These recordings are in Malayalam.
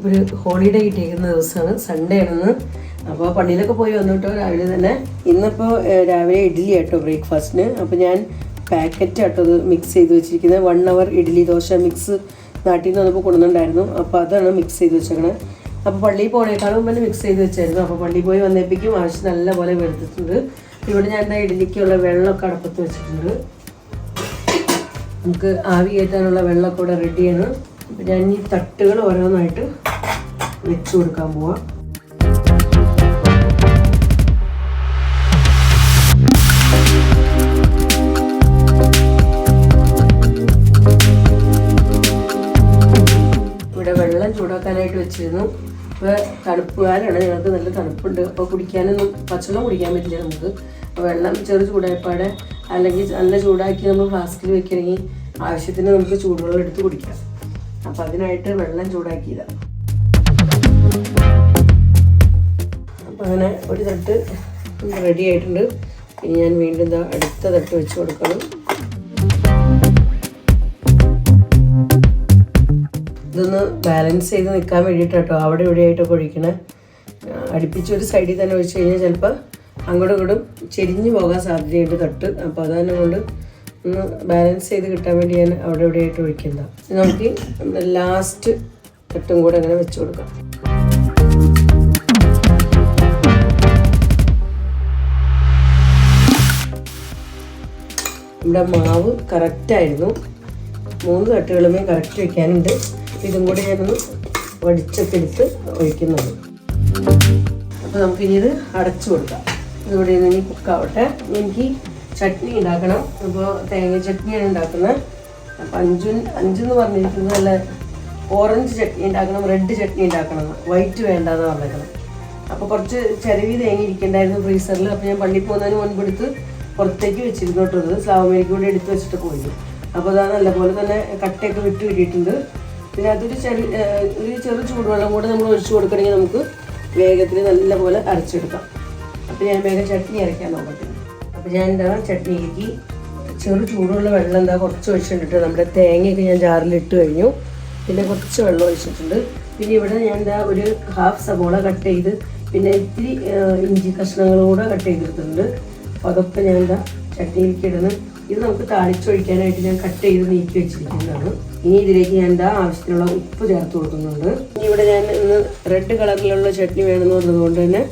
ഇന്നിപ്പോൾ ഒരു ഹോളിഡേ കിട്ടിയിരിക്കുന്ന ദിവസമാണ്, സൺഡേ ആണെന്ന്. അപ്പോൾ പള്ളിയിലൊക്കെ പോയി വന്നിട്ടോ രാവിലെ തന്നെ. ഇന്നിപ്പോൾ രാവിലെ ഇഡ്ഡലി ആട്ടോ ബ്രേക്ക്ഫാസ്റ്റിന്. അപ്പോൾ ഞാൻ പാക്കറ്റ് ആട്ടോ അത് മിക്സ് ചെയ്ത് വെച്ചിരിക്കുന്നത്. 1 hour ഇഡ്ഡലി ദോശ മിക്സ് നാട്ടിൽ നിന്ന് വന്നപ്പോൾ കൊണ്ടുവന്നിട്ടുണ്ടായിരുന്നു. അപ്പോൾ അതാണ് മിക്സ് ചെയ്ത് വെച്ചേക്കണത്. അപ്പോൾ പള്ളിയിൽ പോകണേക്കാളും മുമ്പ് മിക്സ് ചെയ്ത് വെച്ചായിരുന്നു. അപ്പോൾ പള്ളിയിൽ പോയി വന്നേപ്പിക്കും ആവശ്യം നല്ല പോലെ വെറുത്തിട്ടുണ്ട്. ഇവിടെ ഞാൻ എന്താ ഇഡ്ഡലിക്കുള്ള വെള്ളമൊക്കെ അടുപ്പത്ത് വെച്ചിട്ടുണ്ട്. നമുക്ക് ആവി കയറ്റാനുള്ള വെള്ളമൊക്കെ ഇവിടെ റെഡിയാണ്. അപ്പോൾ ഞാൻ ഈ തട്ടുകൾ ഓരോന്നായിട്ട് വെച്ച് കൊടുക്കാൻ പോവാം. ഇവിടെ വെള്ളം ചൂടാക്കാനായിട്ട് വെച്ചിരുന്നു. ഇപ്പോൾ തണുപ്പുകാരാണ്, ഞങ്ങൾക്ക് നല്ല തണുപ്പുണ്ട്. അപ്പോൾ കുടിക്കാനൊന്നും പച്ചവെള്ളം കുടിക്കാൻ പറ്റില്ല നമുക്ക്. അപ്പോൾ വെള്ളം ചെറു ചൂടായപ്പാടെ അല്ലെങ്കിൽ നല്ല ചൂടാക്കി നമ്മൾ ഫ്ലാസ്കിൽ വെക്കണമെങ്കിൽ ആവശ്യത്തിന് നമുക്ക് ചൂടുവെള്ളം എടുത്ത് കുടിക്കാം. അപ്പം അതിനായിട്ട് വെള്ളം ചൂടാക്കിയതാണ്. അപ്പം അങ്ങനെ ഒരു തട്ട് റെഡി ആയിട്ടുണ്ട്. ഇനി ഞാൻ വീണ്ടും അടുത്ത തട്ട് വെച്ച് കൊടുക്കണം. ഇതൊന്ന് ബാലൻസ് ചെയ്ത് നിൽക്കാൻ വേണ്ടിയിട്ട് കേട്ടോ അവിടെ ഇവിടെയായിട്ടൊക്കെ ഒഴിക്കണേ. അടുപ്പിച്ചൊരു സൈഡിൽ തന്നെ ഒഴിച്ച് കഴിഞ്ഞാൽ ചിലപ്പോൾ അങ്ങോട്ടും ഇങ്ങോട്ടും ചെരിഞ്ഞു പോകാൻ സാധ്യതയുണ്ട് തട്ട്. അപ്പോൾ അതന്നെ കൊണ്ട് ഒന്ന് ബാലൻസ് ചെയ്ത് കിട്ടാൻ വേണ്ടി ഞാൻ അവിടെ ഇവിടെയായിട്ട് ഒഴിക്കുന്നതാണ്. നമുക്ക് ലാസ്റ്റ് തട്ടും കൂടെ അങ്ങനെ വെച്ച് കൊടുക്കാം. നമ്മുടെ മാവ് കറക്റ്റായിരുന്നു. 3 തട്ടുകളുമേ കറക്റ്റ് വയ്ക്കാനുണ്ട്. ഇതും കൂടെ ഞാനൊന്ന് വടിച്ചൊക്കെ എടുത്ത് ഒഴിക്കുന്നുണ്ട്. അപ്പോൾ നമുക്കിനി ഇത് അടച്ചു കൊടുക്കാം. ഇതിവിടെ ഇനി കുക്കാവട്ടെ. എനിക്ക് ചട്നി ഉണ്ടാക്കണം. അപ്പോൾ തേങ്ങ ചട്നിയാണ് ഉണ്ടാക്കുന്നത്. അപ്പോൾ അഞ്ചെന്ന് പറഞ്ഞിരിക്കുന്നത് നല്ല ഓറഞ്ച് ചട്നി ഉണ്ടാക്കണം, റെഡ് ചട്നി ഉണ്ടാക്കണം, വൈറ്റ് വേണ്ടാന്ന് പറഞ്ഞേക്കണം. അപ്പോൾ കുറച്ച് ചിരവി തേങ്ങ ഇരിക്കണ്ടായിരുന്നു ഫ്രീസറിൽ. അപ്പോൾ ഞാൻ പള്ളിയിൽ പോകുന്നതിന് മുൻപ് എടുത്ത് പുറത്തേക്ക് വെച്ചിരുന്നോട്ടത്. സ്ലാവമേരിക്ക് കൂടെ എടുത്ത് വെച്ചിട്ട് പോയി. അപ്പോൾ അതാ നല്ലപോലെ തന്നെ കട്ടയൊക്കെ വിട്ട് കിട്ടിയിട്ടുണ്ട്. പിന്നെ അതൊരു ചെറു ചൂടുവെള്ളം കൂടെ നമ്മൾ ഒഴിച്ചു കൊടുക്കണമെങ്കിൽ നമുക്ക് വേഗത്തിൽ നല്ലപോലെ അരച്ചെടുക്കാം. അപ്പോൾ ഞാൻ വേഗം ചട്നി അരയ്ക്കാൻ നോക്കട്ടെ. അപ്പോൾ ഞാൻ ചട്നിയിലേക്ക് ചെറു ചൂടുള്ള വെള്ളം കുറച്ച് ഒഴിച്ചിട്ടുണ്ട്. നമ്മുടെ തേങ്ങയൊക്കെ ഞാൻ ജാറിലിട്ട് കഴിഞ്ഞു. പിന്നെ കുറച്ച് വെള്ളം ഒഴിച്ചിട്ടുണ്ട്. പിന്നെ ഇവിടെ ഞാൻ ഒരു ഹാഫ് സബോള കട്ട് ചെയ്ത് പിന്നെ ഇത്തിരി ഇഞ്ചി കഷ്ണങ്ങളും കൂടെ കട്ട് ചെയ്തെടുത്തിട്ടുണ്ട്. അപ്പോൾ അതൊക്കെ ഞാൻ ചട്നിയിലേക്ക് ഇടുന്നു. ഇത് നമുക്ക് താളിച്ചൊഴിക്കാനായിട്ട് ഞാൻ കട്ട് ചെയ്ത് നീക്കി വെച്ചിരിക്കുന്നതാണ്. ഇനി ഇതിലേക്ക് ഞാൻ ആവശ്യത്തിനുള്ള ഉപ്പ് ചേർത്ത് കൊടുക്കുന്നുണ്ട്. ഇനി ഇവിടെ ഞാൻ ഇന്ന് റെഡ് കളറിലുള്ള ചട്നി വേണമെന്ന് പറഞ്ഞതുകൊണ്ട് തന്നെ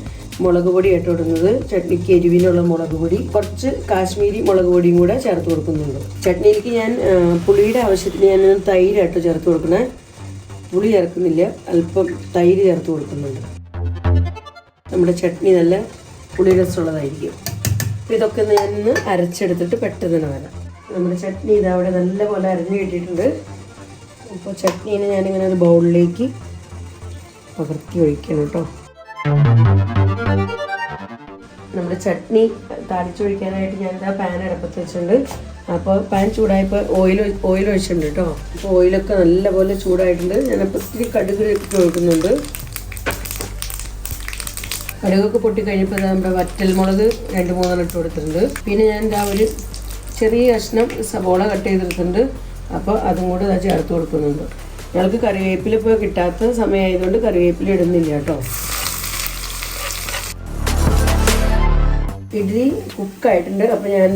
മുളക് പൊടി ആയിട്ട് ഇടുന്നത്. ചട്നിക്ക് എരിവിനുള്ള മുളക് പൊടി, കുറച്ച് കാശ്മീരി മുളക് പൊടിയും കൂടെ ചേർത്ത് കൊടുക്കുന്നുണ്ട്. ചട്നിയിലേക്ക് ഞാൻ പുളിയുടെ ആവശ്യത്തിന് ഞാൻ തൈരായിട്ട് ചേർത്ത് കൊടുക്കണേ. പുളി ചേർക്കുന്നില്ല, അല്പം തൈര് ചേർത്ത് കൊടുക്കുന്നുണ്ട്. നമ്മുടെ ചട്നി നല്ല പുളി രസമുള്ളതായിരിക്കും. അപ്പോൾ ഇതൊക്കെ ഞാൻ ഇന്ന് അരച്ചെടുത്തിട്ട് പെട്ടെന്ന് തന്നെ വരാം. നമ്മുടെ ചട്നി ഇതവിടെ നല്ലപോലെ അരഞ്ഞു കിട്ടിയിട്ടുണ്ട്. അപ്പോൾ ചട്നീനെ ഞാനിങ്ങനെ ഒരു ബൗളിലേക്ക് പകർത്തി ഒഴിക്കണം കേട്ടോ. നമ്മുടെ ചട്നി താളിച്ചൊഴിക്കാനായിട്ട് ഞാൻ പാൻ അടുപ്പത്ത് വെച്ചിട്ടുണ്ട്. അപ്പോൾ പാൻ ചൂടായപ്പോൾ ഓയിൽ ഒഴിച്ചിട്ടുണ്ട് കേട്ടോ. അപ്പോൾ ഓയിലൊക്കെ നല്ലപോലെ ചൂടായിട്ടുണ്ട്. ഞാനപ്പോൾ ഇത്തിരി കടുക് ഇട്ട് കൊടുക്കുന്നുണ്ട്. കടുകൊക്കെ പൊട്ടിക്കഴിഞ്ഞപ്പോൾ നമ്മുടെ വറ്റൽമുളക് 2-3 ഇട്ട് കൊടുത്തിട്ടുണ്ട്. പിന്നെ ഞാൻ ഒരു ചെറിയ കഷ്ണം സവോള കട്ട് ചെയ്തെടുത്തിട്ടുണ്ട്. അപ്പോൾ അതും കൂടെ ചേർത്ത് കൊടുക്കുന്നുണ്ട്. ഞങ്ങൾക്ക് കറിവേപ്പില ഇപ്പോൾ കിട്ടാത്ത സമയമായതുകൊണ്ട് കറിവേപ്പില ഇടുന്നില്ല കേട്ടോ. ഇഡ്ഡലി കുക്കായിട്ടുണ്ട്. അപ്പോൾ ഞാൻ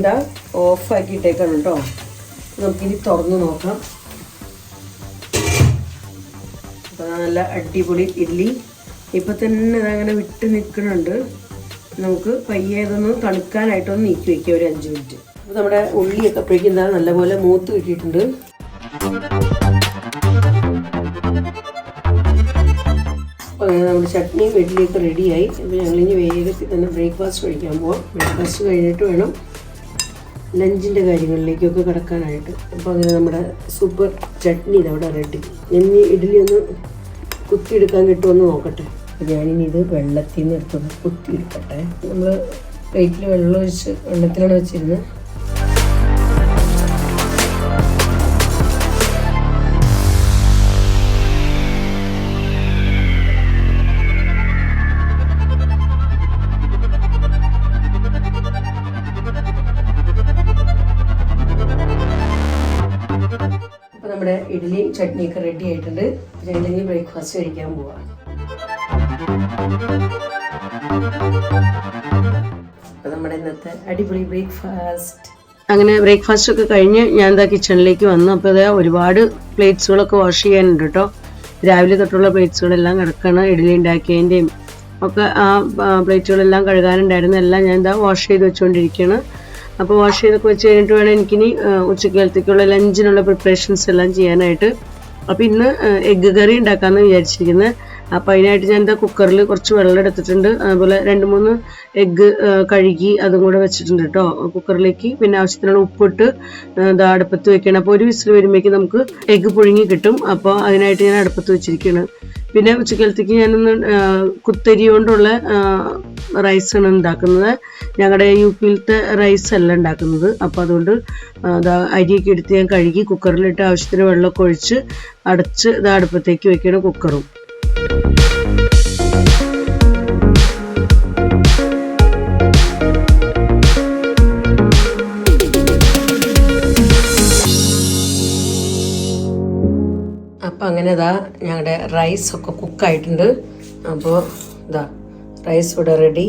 ഓഫാക്കിയിട്ടേക്കാണ് കേട്ടോ. നമുക്കിനി തുറന്ന് നോക്കാം. അപ്പോൾ നല്ല അടിപൊളി ഇഡ്ഡലി ഇപ്പം തന്നെ ഇതങ്ങനെ വിട്ട് നിൽക്കുന്നുണ്ട്. നമുക്ക് പയ്യെ ഇതൊന്ന് തണുക്കാനായിട്ടൊന്ന് നീക്കി വയ്ക്കുക ഒരു 5 മിനിറ്റ്. അപ്പോൾ നമ്മുടെ ഉള്ളിയൊക്കെ അപ്പോഴേക്കും നല്ലപോലെ മൂത്ത് കിട്ടിയിട്ടുണ്ട്. അപ്പോൾ നമ്മുടെ ചട്നിയും ഇഡ്ഡലിയൊക്കെ റെഡിയായി. അപ്പോൾ ഞങ്ങളിനി വേഗത്തിൽ തന്നെ ബ്രേക്ക്ഫാസ്റ്റ് കഴിക്കാൻ പോവാം. ബ്രേക്ക്ഫാസ്റ്റ് കഴിഞ്ഞിട്ട് വേണം ലഞ്ചിൻ്റെ കാര്യങ്ങളിലേക്കൊക്കെ കിടക്കാനായിട്ട്. അപ്പോൾ അങ്ങനെ നമ്മുടെ സൂപ്പർ ചട്നി ഇതവിടെ റെഡി. ഇനി ഇഡ്ഡലി ഒന്ന് കുത്തിയെടുക്കാൻ കിട്ടുമെന്ന് നോക്കട്ടെ. അപ്പോൾ ഞാനിനി ഇത് വെള്ളത്തിൽ നിന്ന് എടുത്തൊന്ന് കുത്തിയെടുക്കട്ടെ. നമ്മൾ പ്ലേറ്റിൽ വെള്ളം ഒഴിച്ച് വെള്ളത്തിലാണ് വെച്ചിരുന്നത്. നമ്മുടെ ഇഡ്ഡലിയും ചട്നിയൊക്കെ റെഡി ആയിട്ടുണ്ട്. ഞങ്ങളിനി ബ്രേക്ക്ഫാസ്റ്റ് കഴിക്കാൻ പോവാം. അപ്പോൾ നമ്മുടെ ഇന്നത്തെ അടിപൊളി ബ്രേക്ക്ഫാസ്റ്റ്. അങ്ങനെ ബ്രേക്ക്ഫാസ്റ്റ് ഒക്കെ കഴിഞ്ഞ് ഞാൻ എന്താ കിച്ചണിലേക്ക് വന്നു. അപ്പോൾ അതാ ഒരുപാട് പ്ലേറ്റ്സുകളൊക്കെ വാഷ് ചെയ്യാനുണ്ട് കേട്ടോ. രാവിലെ തൊട്ടുള്ള പ്ലേറ്റ്സുകളെല്ലാം കിടക്കണം. ഇഡ്ഡലി ഉണ്ടാക്കിയതിൻ്റെയും ഒക്കെ ആ പ്ലേറ്റുകളെല്ലാം കഴുകാനുണ്ടായിരുന്നു. എല്ലാം ഞാൻ എന്താ വാഷ് ചെയ്ത് വെച്ചുകൊണ്ടിരിക്കുകയാണ്. അപ്പോൾ വാഷ് ചെയ്തൊക്കെ വെച്ച് കഴിഞ്ഞിട്ട് വേണം എനിക്കിനി ഉച്ചക്കാലത്തേക്കുള്ള ലഞ്ചിനുള്ള പ്രിപ്പറേഷൻസ് എല്ലാം ചെയ്യാനായിട്ട്. അപ്പോൾ ഇന്ന് എഗ്ഗ് കറി ഉണ്ടാക്കാമെന്ന് വിചാരിച്ചിരിക്കുന്നത്. അപ്പോൾ അതിനായിട്ട് ഞാൻ എന്താ കുക്കറിൽ കുറച്ച് വെള്ളം എടുത്തിട്ടുണ്ട്. അതുപോലെ 2-3 എഗ്ഗ് കഴുകി അതും കൂടെ വെച്ചിട്ടുണ്ട് കേട്ടോ കുക്കറിലേക്ക്. പിന്നെ ആവശ്യത്തിനുള്ള ഉപ്പിട്ട് ഇതാ അടുപ്പത്ത് വെക്കണം. അപ്പോൾ ഒരു വിസിൽ വരുമ്പോഴേക്കും നമുക്ക് എഗ്ഗ് പുഴുങ്ങി കിട്ടും. അപ്പോൾ അതിനായിട്ട് ഞാൻ അടുപ്പത്ത് വെച്ചിരിക്കുകയാണ്. പിന്നെ ഉച്ചക്കാലത്തേക്ക് ഞാനൊന്ന് കുത്തരി കൊണ്ടുള്ള റൈസാണ് ഉണ്ടാക്കുന്നത്. ഞങ്ങളുടെ UP-യിലത്തെ റൈസ് അല്ല ഉണ്ടാക്കുന്നത്. അപ്പോൾ അതുകൊണ്ട് അരിയൊക്കെ എടുത്ത് ഞാൻ കഴുകി കുക്കറിലിട്ട് ആവശ്യത്തിന് വെള്ളമൊക്കെ ഒഴിച്ച് അടച്ച് അടുപ്പത്തേക്ക് വെക്കണം കുക്കറും. അപ്പം അങ്ങനെ ഞങ്ങളുടെ റൈസൊക്കെ കുക്കായിട്ടുണ്ട്. അപ്പോൾ റൈസ് ഇവിടെ റെഡി.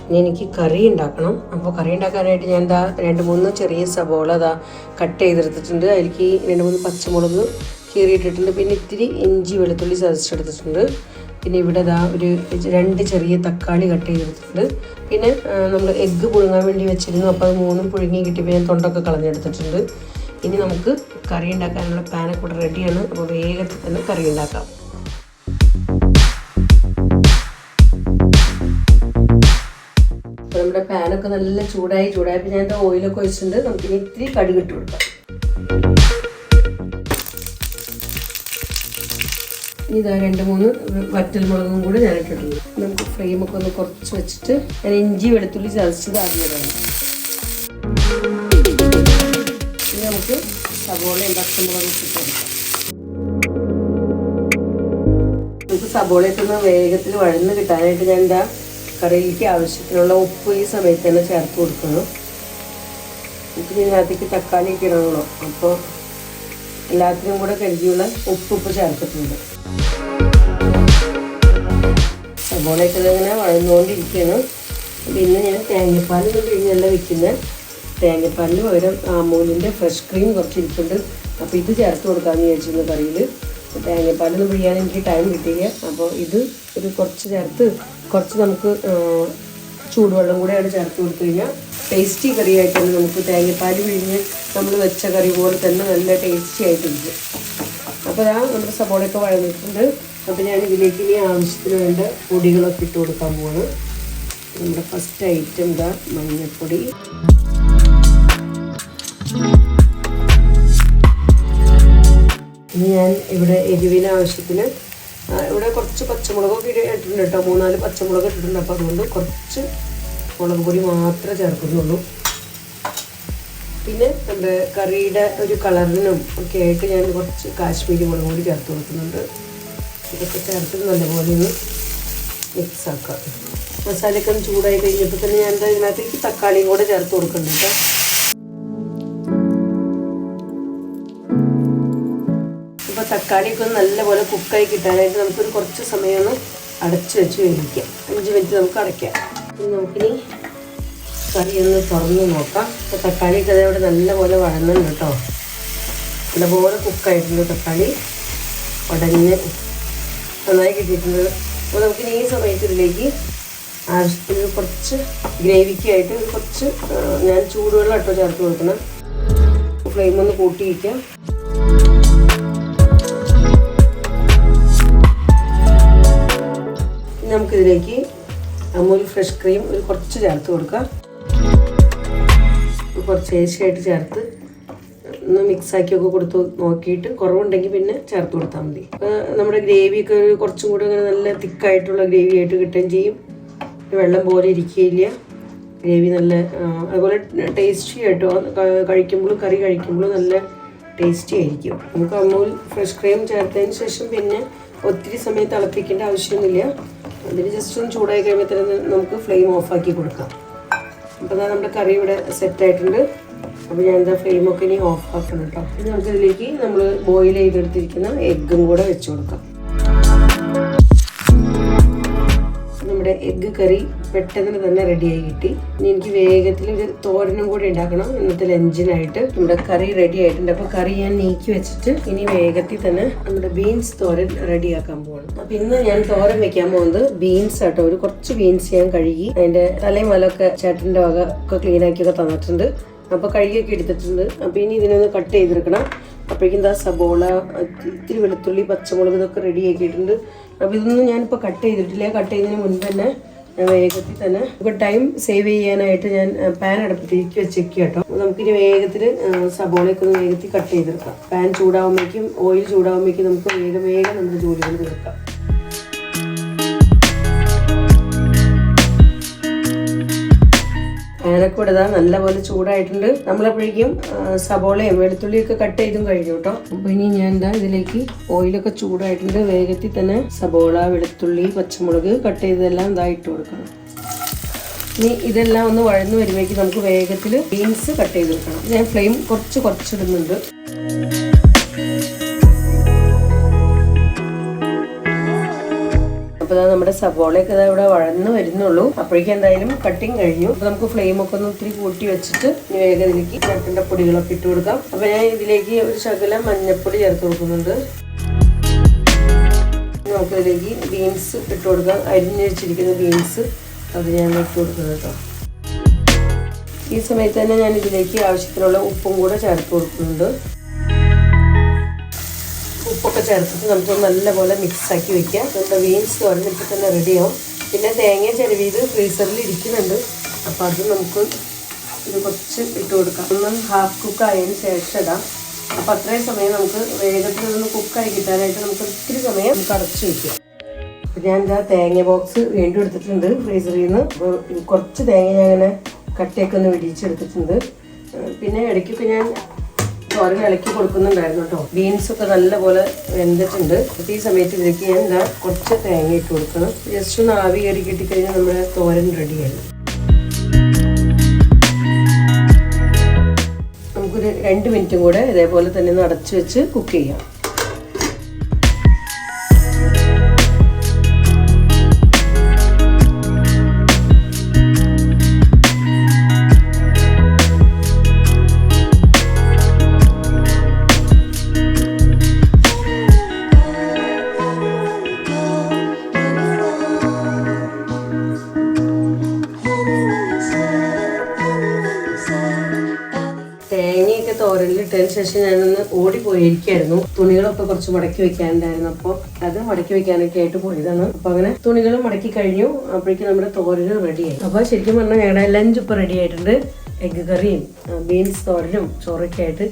ഇനി എനിക്ക് കറി ഉണ്ടാക്കണം. അപ്പോൾ കറി ഉണ്ടാക്കാനായിട്ട് ഞാൻ 2-3 ചെറിയ സവോള കട്ട് ചെയ്തെടുത്തിട്ടുണ്ട്. അതിലേക്ക് 2-3 പച്ചമുളക് കീറിയിട്ടിട്ടുണ്ട്. പിന്നെ ഇത്തിരി ഇഞ്ചി വെളുത്തുള്ളി ചതച്ചെടുത്തിട്ടുണ്ട്. പിന്നെ ഇവിടെ ഒരു 2 ചെറിയ തക്കാളി കട്ട് ചെയ്തെടുത്തിട്ടുണ്ട്. പിന്നെ നമ്മൾ എഗ്ഗ് പുഴുങ്ങാൻ വേണ്ടി വെച്ചിരുന്നു. അപ്പോൾ അത് 3 പുഴുങ്ങി കിട്ടിയപ്പോൾ ഞാൻ തൊണ്ടൊക്കെ കളഞ്ഞെടുത്തിട്ടുണ്ട്. ഇനി നമുക്ക് കറി ഉണ്ടാക്കാനുള്ള പാനൊക്കെ കൂടെ റെഡിയാണ്. അപ്പോൾ വേഗത്തിൽ തന്നെ കറി ഉണ്ടാക്കാം. അപ്പോൾ നമ്മുടെ പാനൊക്കെ നല്ല ചൂടായപ്പോൾ ഞാൻ ഓയിലൊക്കെ ഒഴിച്ചിട്ടുണ്ട്. നമുക്കിനി ഇത്തിരി കടുക് ഇട്ട് കൊടുക്കാം. ഇനി 2-3 വറ്റൽ മുളകും കൂടെ ഞാൻ ഇട്ടിട്ടുണ്ട്. നമുക്ക് ഫ്ലെയിമൊക്കെ ഒന്ന് കുറച്ച് വെച്ചിട്ട് ഞാൻ ഇഞ്ചി വെളുത്തുള്ളി ചതച്ചത് ആദ്യമാണ്. ഇനി നമുക്ക് സവോളയും പച്ചമുളകും ഇട്ട് കൊടുക്കാം. നമുക്ക് സവോളയൊക്കെ ഒന്ന് വേഗത്തിൽ വഴന്ന് കിട്ടാനായിട്ട് ഞാൻ കറിയിലേക്ക് ആവശ്യത്തിനുള്ള ഉപ്പ് ഈ സമയത്ത് തന്നെ ചേർത്ത് കൊടുക്കണം. നമുക്ക് ഇതിനകത്തേക്ക് തക്കാളിയൊക്കെ ഇടണമല്ലോ. അപ്പോൾ എല്ലാത്തിനും കൂടെ കരുതിയുള്ള ഉപ്പ് ചേർത്തിട്ടുണ്ട്. സവോളയൊക്കെ ഇങ്ങനെ വഴന്നുകൊണ്ടിരിക്കുകയാണ്. പിന്നെ ഞാൻ തേങ്ങാപ്പാലൊന്നും പിഴിഞ്ഞല്ല വെക്കുന്നത്. തേങ്ങാപ്പാലിന് പകരം അമൂലിൻ്റെ ഫ്രഷ് ക്രീം കുറച്ച് ഇരിപ്പുണ്ട്. അപ്പോൾ ഇത് ചേർത്ത് കൊടുക്കാമെന്ന് വിചാരിച്ചിരുന്നു കറിയിൽ. തേങ്ങാപ്പാലൊന്നും പിഴിയാൻ എനിക്ക് ടൈം കിട്ടിയില്ല. അപ്പോൾ ഇത് ഒരു കുറച്ച് നമുക്ക് ചൂടുവെള്ളം കൂടെയാണ് ചേർത്ത് കൊടുത്തു കഴിഞ്ഞാൽ ടേസ്റ്റി കറിയായിട്ട് തന്നെ നമുക്ക് തേങ്ങാപ്പാൽ പിഴിഞ്ഞ് നമ്മൾ വെച്ച കറി പോലെ തന്നെ നല്ല ടേസ്റ്റി ആയിട്ടിരിക്കും. അപ്പോൾ നമ്മുടെ സവോളയൊക്കെ വഴന്നിട്ടുണ്ട്. അപ്പോൾ ഞാൻ ഇതിലേക്ക് ഇനി ആവശ്യത്തിന് വേണ്ട പൊടികളൊക്കെ ഇട്ട് കൊടുക്കാൻ പോവാണ്. നമ്മുടെ ഫസ്റ്റ് ഐറ്റം മഞ്ഞൾപ്പൊടി, ഇനി ഞാൻ ഇവിടെ എരിവിന് ആവശ്യത്തിന് ഇവിടെ കുറച്ച് പച്ചമുളകൊക്കെ ഇട്ടിട്ടുണ്ട് കേട്ടോ. 3-4 പച്ചമുളക് ഇട്ടിട്ടുണ്ട്. അപ്പോൾ അതുകൊണ്ട് കുറച്ച് മുളക് പൊടി മാത്രമേ ചേർക്കുന്നുള്ളൂ. പിന്നെ നമ്മുടെ കറിയുടെ ഒരു കളറിനും ഒക്കെ ആയിട്ട് ഞാൻ കുറച്ച് കാശ്മീരി മുളക് പൊടി ചേർത്ത് കൊടുക്കുന്നുണ്ട്. ഇതൊക്കെ ചേർത്ത് നല്ലപോലെ ഒന്ന് മിക്സ് ആക്കാം. മസാലയൊക്കെ ഒന്ന് ചൂടായി കഴിഞ്ഞപ്പോൾ തന്നെ ഞാൻ ഇതിനകത്തേക്ക് തക്കാളിയും കൂടെ ചേർത്ത് കൊടുക്കുന്നുണ്ട് കേട്ടോ. ഇപ്പോൾ തക്കാളിയൊക്കെ ഒന്ന് നല്ലപോലെ കുക്കായി കിട്ടാനായിട്ട് നമുക്കൊരു കുറച്ച് സമയം ഒന്ന് അടച്ച് വെച്ച് വേവിക്കാം. 5 മിനിറ്റ് നമുക്ക് അടയ്ക്കാം. ഇനി നമുക്കിനി കറി ഒന്ന് തുറന്ന് നോക്കാം. അപ്പോൾ തക്കാളിയൊക്കെ അതവിടെ നല്ലപോലെ വഴന്നുണ്ട് കേട്ടോ. നല്ലപോലെ കുക്കായിട്ടുണ്ട്. തക്കാളി ഉടഞ്ഞ് നന്നായി കിട്ടിയിട്ടുണ്ട്. അപ്പോൾ നമുക്കിനി ഈ സമയത്ത് ഇതിലേക്ക് ആവശ്യത്തിന് കുറച്ച് ഗ്രേവിക്കായിട്ട് കുറച്ച് ഞാൻ ചൂടുവെള്ളം ഇട്ടോ ചേർത്ത് കൊടുക്കണം. ഫ്ലെയിം ഒന്ന് കൂട്ടി വയ്ക്കാം. നമുക്കിതിലേക്ക് അമൂൽ ഫ്രഷ് ക്രീം ഒരു കുറച്ച് ചേർത്ത് കൊടുക്കാം. കുറച്ച് ഏശയായിട്ട് ചേർത്ത് ഒന്ന് മിക്സാക്കിയൊക്കെ കൊടുത്ത് നോക്കിയിട്ട് കുറവുണ്ടെങ്കിൽ പിന്നെ ചേർത്ത് കൊടുത്താൽ മതി. നമ്മുടെ ഗ്രേവിയൊക്കെ കുറച്ചും കൂടെ അങ്ങനെ നല്ല തിക്കായിട്ടുള്ള ഗ്രേവി ആയിട്ട് കിട്ടുകയും ചെയ്യും. വെള്ളം പോലെ ഇരിക്കുകയില്ല. ഗ്രേവി നല്ല അതുപോലെ ടേസ്റ്റി ആയിട്ടോ കഴിക്കുമ്പോഴും കറി കഴിക്കുമ്പോഴും നല്ല ടേസ്റ്റി ആയിരിക്കും. നമുക്ക് അമൂൽ ഫ്രഷ് ക്രീം ചേർത്തതിന് ശേഷം പിന്നെ ഒത്തിരി സമയം തിളപ്പിക്കേണ്ട ആവശ്യമൊന്നുമില്ല. അതിന് ജസ്റ്റ് ഒന്ന് ചൂടായി കഴിയുമ്പോൾ തന്നെ നമുക്ക് ഫ്ലെയിം ഓഫാക്കി കൊടുക്കാം. അപ്പോൾ അതാ നമ്മുടെ കറി ഇവിടെ സെറ്റായിട്ടുണ്ട്. അപ്പോൾ ഞാൻ എന്താ ഫ്ലെയിമൊക്കെ ഇനി ഓഫ് ആക്കണം കേട്ടോ. ഇനി നമുക്കിതിലേക്ക് നമ്മൾ ബോയിൽ ചെയ്തെടുത്തിരിക്കുന്ന എഗ്ഗും കൂടെ വെച്ച് കൊടുക്കാം. നമ്മുടെ എഗ്ഗ് കറി പെട്ടെന്ന് തന്നെ റെഡിയായി കിട്ടി. ഇനി എനിക്ക് വേഗത്തിൽ ഒരു തോരനും കൂടി ഉണ്ടാക്കണം ഇന്നത്തെ ലഞ്ചിനായിട്ട്. നമ്മുടെ കറി റെഡി ആയിട്ടുണ്ട്. അപ്പോൾ കറി ഞാൻ നീക്കി വെച്ചിട്ട് ഇനി വേഗത്തിൽ തന്നെ നമ്മുടെ ബീൻസ് തോരൻ റെഡിയാക്കാൻ പോകണം. അപ്പോൾ ഇന്ന് ഞാൻ തോരൻ വെക്കാൻ പോകുന്നത് ബീൻസ് ആട്ടോ. ഒരു കുറച്ച് ബീൻസ് ഞാൻ കഴുകി അതിൻ്റെ തലയും വലമൊക്കെ ചേട്ടൻ്റെ വക ഒക്കെ ക്ലീൻ ആക്കിയൊക്കെ തന്നിട്ടുണ്ട്. അപ്പോൾ കഴുകിയൊക്കെ എടുത്തിട്ടുണ്ട്. അപ്പോൾ ഇനി ഇതിനൊന്ന് കട്ട് ചെയ്തെടുക്കണം. അപ്പോഴേക്കും എന്താ സബോള, ഇത്തിരി വെളുത്തുള്ളി, പച്ചമുളക് ഇതൊക്കെ റെഡി ആക്കിയിട്ടുണ്ട്. അപ്പോൾ ഇതൊന്നും ഞാനിപ്പോൾ കട്ട് ചെയ്തിട്ടില്ല. കട്ട് ചെയ്യുന്നതിന് മുൻപ് തന്നെ ഞാൻ വേഗത്തിൽ തന്നെ ഇപ്പോൾ ടൈം സേവ് ചെയ്യാനായിട്ട് ഞാൻ പാൻ അടുപ്പത്തേക്ക് വെച്ചേക്കുക കേട്ടോ. നമുക്കിനി വേഗത്തിൽ സബോളയൊക്കെ ഒന്ന് വേഗത്തിൽ കട്ട് ചെയ്തെടുക്കാം. പാൻ ചൂടാകുമ്പോഴേക്കും ഓയിൽ ചൂടാകുമ്പോഴേക്കും നമുക്ക് വേഗം നമ്മുടെ ജോലികൾ തീർക്കാം. പാനൊക്കെ ഇടാ നല്ലപോലെ ചൂടായിട്ടുണ്ട്. നമ്മളപ്പോഴേക്കും സബോളയും വെളുത്തുള്ളിയൊക്കെ കട്ട് ചെയ്തും കഴിഞ്ഞു കേട്ടോ. അപ്പൊ ഇനി ഞാൻ എന്താ ഇതിലേക്ക് ഓയിലൊക്കെ ചൂടായിട്ടുണ്ട്. വേഗത്തിൽ തന്നെ സബോള, വെളുത്തുള്ളി, പച്ചമുളക് കട്ട് ചെയ്തെല്ലാം ഇതായിട്ട് കൊടുക്കണം. ഇനി ഇതെല്ലാം ഒന്ന് വഴന്ന് വരുമ്പോഴേക്കും നമുക്ക് വേഗത്തിൽ ബീൻസ് കട്ട് ചെയ്ത് കൊടുക്കണം. ഞാൻ ഫ്ലെയിം കുറച്ചിടുന്നുണ്ട്. അപ്പോൾ നമ്മുടെ സബോളയൊക്കെ ഇവിടെ വഴന്ന് വരുന്നുള്ളൂ. അപ്പോഴേക്കും എന്തായാലും കട്ടിങ് കഴിഞ്ഞു. അപ്പോൾ നമുക്ക് ഫ്ലെയിമൊക്കെ ഒന്ന് ഒത്തിരി കൂട്ടി വെച്ചിട്ട് വേഗം ഇതിലേക്ക് ചേട്ടൻ്റെ പൊടികളൊക്കെ ഇട്ട് കൊടുക്കാം. അപ്പോൾ ഞാൻ ഇതിലേക്ക് ഒരു ശകലം മഞ്ഞൾപ്പൊടി ചേർത്ത് കൊടുക്കുന്നുണ്ട്. നമുക്ക് ഇതിലേക്ക് ബീൻസ് ഇട്ട് കൊടുക്കാം. അരിഞ്ഞ് വെച്ചിരിക്കുന്ന ബീൻസ് അത് ഞാൻ ഇട്ട് കൊടുക്കുന്നത് കേട്ടോ. ഈ സമയത്ത് തന്നെ ഞാൻ ഇതിലേക്ക് ആവശ്യത്തിനുള്ള ഉപ്പും കൂടെ ചേർത്ത് കൊടുക്കുന്നുണ്ട്. ഉപ്പൊക്കെ ചേർത്തിട്ട് നമുക്ക് നല്ലപോലെ മിക്സാക്കി വെക്കാം. നമ്മുടെ ബീൻസ് തോരനിട്ട് തന്നെ റെഡിയാവും. പിന്നെ തേങ്ങ ചിരവിയത് ഫ്രീസറിൽ ഇരിക്കുന്നുണ്ട്. അപ്പോൾ അത് നമുക്ക് ഇത് കുറച്ച് ഇട്ട് കൊടുക്കാം. ഒന്ന് ഹാഫ് കുക്ക് ആയതിന് ശേഷം ഇടാം. അപ്പോൾ അത്രയും സമയം നമുക്ക് വേഗത്തിൽ ഒന്ന് കുക്കായി കിട്ടാനായിട്ട് നമുക്ക് ഒത്തിരി സമയം നമുക്ക് അടച്ചു വയ്ക്കാം. അപ്പോൾ ഞാൻ എന്താ തേങ്ങ ബോക്സ് വീണ്ടും എടുത്തിട്ടുണ്ട് ഫ്രീസറിൽ നിന്ന്. അപ്പോൾ കുറച്ച് തേങ്ങ ഞാൻ അങ്ങനെ കട്ടയൊക്കെ ഒന്ന് വിടിച്ചെടുത്തിട്ടുണ്ട്. പിന്നെ ഇടയ്ക്കൊക്കെ ഞാൻ തോരൻ ഇളക്കി കൊടുക്കുന്നുണ്ടായിരുന്നു കേട്ടോ. ബീൻസൊക്കെ നല്ലപോലെ വെന്തിട്ടുണ്ട്. അപ്പോൾ ഈ സമയത്ത് ഇതിലേക്ക് ഞാൻ എന്താ കുറച്ച് തേങ്ങ ഇട്ട് കൊടുക്കണം. ജസ്റ്റ് ഒന്ന് ആവി കയറി കിട്ടിക്കഴിഞ്ഞാൽ നമ്മുടെ തോരൻ റെഡിയായി. നമുക്കൊരു 2 മിനിറ്റും കൂടെ ഇതേപോലെ തന്നെ ഒന്ന് അടച്ചു വെച്ച് കുക്ക് ചെയ്യാം. തേങ്ങയൊക്കെ തോരനിലിട്ടതിന് ശേഷം ഞാനൊന്ന് ഓടിപ്പോയിരിക്കായിരുന്നു. തുണികളൊക്കെ കുറച്ച് മടക്കി വെക്കാനുണ്ടായിരുന്നു. അപ്പോൾ അത് മടക്കി വെക്കാനൊക്കെ ആയിട്ട് പോയതാണ്. അപ്പോൾ അങ്ങനെ തുണികൾ മടക്കി കഴിഞ്ഞു. അപ്പോഴേക്കും നമ്മുടെ തോരന് റെഡിയായി. അപ്പോൾ ശരിക്കും പറഞ്ഞാൽ ഞങ്ങളുടെ ലഞ്ച് ഇപ്പോൾ റെഡി ആയിട്ടുണ്ട്. എഗ്ഗ് കറിയും ബീൻസ് തോരനും ചോറൊക്കെ ആയിട്ട്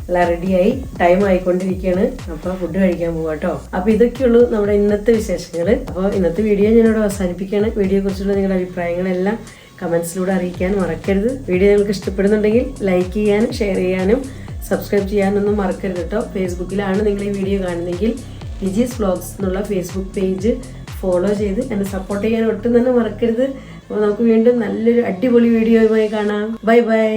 എല്ലാം റെഡിയായി. ടൈം ആയിക്കൊണ്ടിരിക്കുകയാണ്. അപ്പോൾ ഫുഡ് കഴിക്കാൻ പോകാം കേട്ടോ. അപ്പോൾ ഇതൊക്കെയുള്ളൂ നമ്മുടെ ഇന്നത്തെ വിശേഷങ്ങൾ. അപ്പോൾ ഇന്നത്തെ വീഡിയോ ഞാനിവിടെ അവസാനിപ്പിക്കുകയാണ്. വീഡിയോയെക്കുറിച്ചുള്ള നിങ്ങളുടെ അഭിപ്രായങ്ങളെല്ലാം കമൻസിലൂടെ അറിയിക്കാൻ മറക്കരുത്. വീഡിയോ നിങ്ങൾക്ക് ഇഷ്ടപ്പെടുന്നുണ്ടെങ്കിൽ ലൈക്ക് ചെയ്യാനും ഷെയർ ചെയ്യാനും സബ്സ്ക്രൈബ് ചെയ്യാനൊന്നും മറക്കരുത് കേട്ടോ. ഫേസ്ബുക്കിലാണ് നിങ്ങൾ ഈ വീഡിയോ കാണുന്നതെങ്കിൽ ലിജീസ് വ്ലോഗ്സ് എന്നുള്ള ഫേസ്ബുക്ക് പേജ് ഫോളോ ചെയ്ത് എന്നെ സപ്പോർട്ട് ചെയ്യാൻ ഒട്ടും തന്നെ മറക്കരുത്. അപ്പോൾ നമുക്ക് വീണ്ടും നല്ലൊരു അടിപൊളി വീഡിയോയുമായി കാണാം. Bye bye.